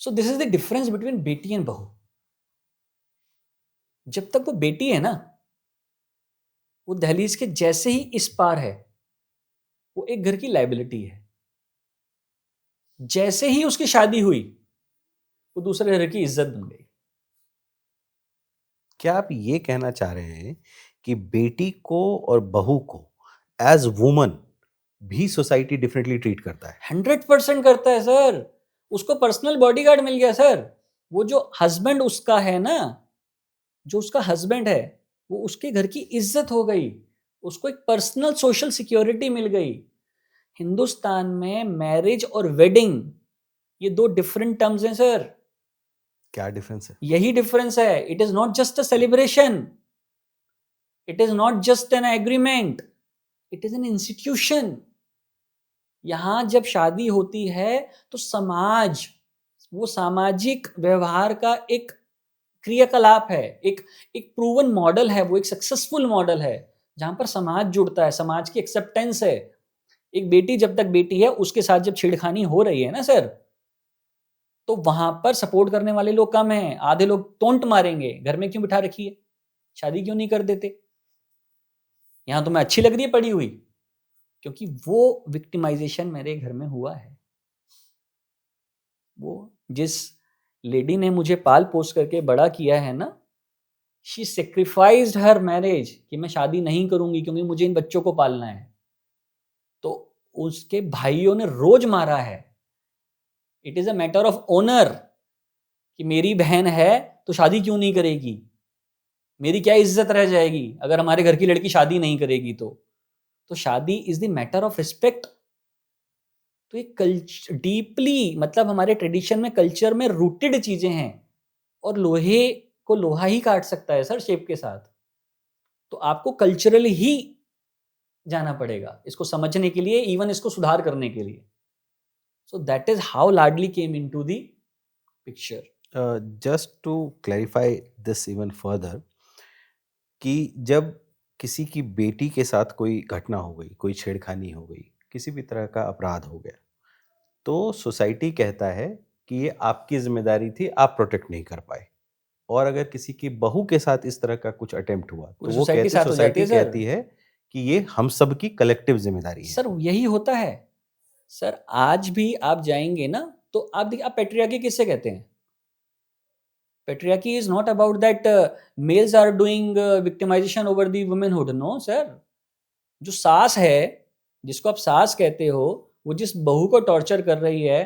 So this is the difference between बेटी and बहू. जब तक वो बेटी है ना, वो दहलीज के जैसे ही इस पार है, वो एक घर की लाइबिलिटी है. जैसे ही उसकी शादी हुई, वो दूसरे घर की इज्जत बन गई. क्या आप ये कहना चाह रहे हैं कि बेटी को और बहू को एज वुमन भी सोसाइटी डिफरेंटली ट्रीट करता है? 100% करता है सर. उसको पर्सनल बॉडीगार्ड मिल गया सर. वो जो हस्बैंड उसका है ना, जो उसका हस्बैंड है, वो उसके घर की इज्जत हो गई. उसको एक पर्सनल सोशल सिक्योरिटी मिल गई. हिंदुस्तान में मैरिज और वेडिंग, ये दो डिफरेंट टर्म्स हैं सर. क्या डिफरेंस है? यही डिफरेंस है. It is not just a celebration, it is not just an agreement, it is an institution. यहां जब शादी होती है तो समाज, वो सामाजिक व्यवहार का एक क्रियाकलाप है, एक एक प्रूवन मॉडल है, वो एक सक्सेसफुल मॉडल है जहां पर समाज जुड़ता है, समाज की एक्सेप्टेंस है. एक बेटी जब तक बेटी है, उसके साथ जब छेड़खानी हो रही है ना सर, तो वहां पर सपोर्ट करने वाले लोग कम हैं. आधे लोग टोंट मारेंगे, घर में क्यों बिठा रखी है, शादी क्यों नहीं कर देते, यहां तुम्हें अच्छी लग रही है पड़ी हुई. क्योंकि वो विक्टिमाइजेशन मेरे घर में हुआ है. वो जिस लेडी ने मुझे पाल पोस करके बड़ा किया है ना, शी सेक्रीफाइस्ड हर मैरिज कि मैं शादी नहीं करूंगी क्योंकि मुझे इन बच्चों को पालना है. तो उसके भाइयों ने रोज मारा है. It is a matter of honour कि मेरी बहन है तो शादी क्यों नहीं करेगी, मेरी क्या इज्जत रह जाएगी अगर हमारे घर की लड़की शादी नहीं करेगी. तो शादी is the matter of respect. तो ये कल्चर डीपली, मतलब हमारे ट्रेडिशन में, कल्चर में रूटेड चीजें हैं. और लोहे को लोहा ही काट सकता है सर शेप के साथ. तो आपको कल्चरल ही जाना पड़ेगा इसको समझने के लिए, इवन इसको सुधार करने के लिए. So that is how Ladli came into the picture. Just to clarify this even further, कि जब किसी की बेटी के साथ कोई घटना हो गई, कोई छेड़खानी हो गई, किसी भी तरह का अपराध हो गया, तो सोसाइटी कहता है कि ये आपकी जिम्मेदारी थी, आप प्रोटेक्ट नहीं कर पाए. और अगर किसी की बहू के साथ इस तरह का कुछ अटेम्प्ट हुआ, तो पूरी वो सोसाइटी कहती साथ हो जाती सोसाइटी है सर. कहती है कि ये हम सब की कलेक्टिव जिम्मेदारी है. सर यही होता है सर. आज भी आप जाएंगे ना, तो आप देखिए, आप पेट्रियार्की किससे कहते हैं. Patriarchy is not about that males are doing victimization over the womanhood. No sir. जो सास है, जिसको आप सास कहते हो, वो जिस बहू को टॉर्चर कर रही है,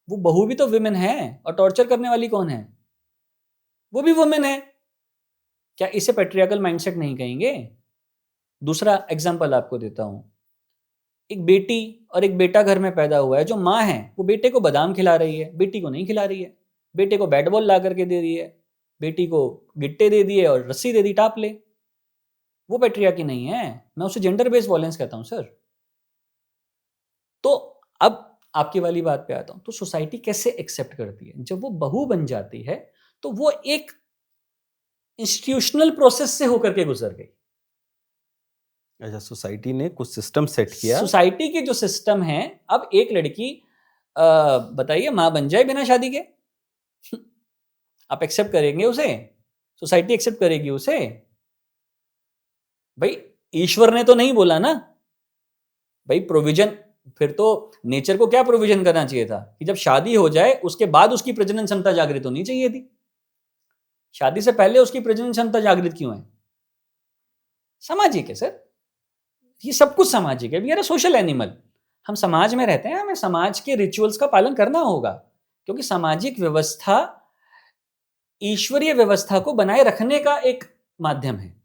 वो बहू भी तो वुमेन है. और टॉर्चर करने वाली कौन है, वो भी वुमेन है. क्या इसे पेट्रियार्कल माइंडसेट नहीं कहेंगे. दूसरा एग्जांपल आपको देता हूं. एक बेटी और एक बेटा घर में पैदा हुआ है. जो माँ है वो बेटे को बादाम खिला रही है, बेटी को नहीं खिला रही है. बेटे को बैट बॉल ला करके दे रही है, बेटी को गिट्टे दे दिए और रस्सी दे दी, टाप ले. वो पेट्रियार्की नहीं है, मैं उसे जेंडर बेस्ड वॉयलेंस कहता हूं सर. तो अब आपकी वाली बात पे आता हूं. तो सोसाइटी कैसे एक्सेप्ट करती है, जब वो बहू बन जाती है तो वो एक इंस्टीट्यूशनल प्रोसेस से होकर के गुजर गई. अच्छा, सोसाइटी ने कुछ सिस्टम सेट किया. सोसाइटी के जो सिस्टम है, अब एक लड़की बताइए मां बन जाए बिना शादी के, आप एक्सेप्ट करेंगे उसे, सोसाइटी एक्सेप्ट करेगी उसे. भाई ईश्वर ने तो नहीं बोला ना. भाई प्रोविजन, फिर तो नेचर को क्या प्रोविजन करना चाहिए था कि जब शादी हो जाए उसके बाद उसकी प्रजनन क्षमता जागृत होनी चाहिए थी. शादी से पहले उसकी प्रजनन क्षमता जागृत क्यों है. सामाजिक है सर, ये सब कुछ सामाजिक है. We are a social animal. हम समाज में रहते हैं, हमें समाज के रिचुअल्स का पालन करना होगा. क्योंकि सामाजिक व्यवस्था ईश्वरीय व्यवस्था को बनाए रखने का एक माध्यम है.